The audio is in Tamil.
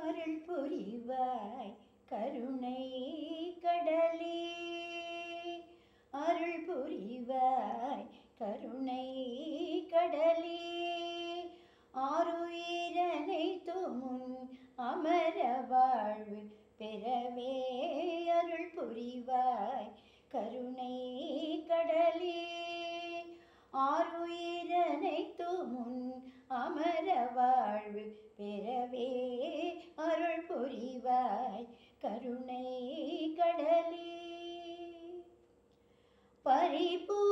அருள் புரிவாய் கருணை கடலே, அருள் புரிவாய் கருணை கடலே. ஆருயிரனைத்தும் அமர வாழ்வு பெறவே அருள் புரிவாய் கருணை கடலே. ஆருயிரனைத்தும் அமர வாழ்வு பெறவே அருள் புரிவாய் கருணை கடலே. பரிபூரண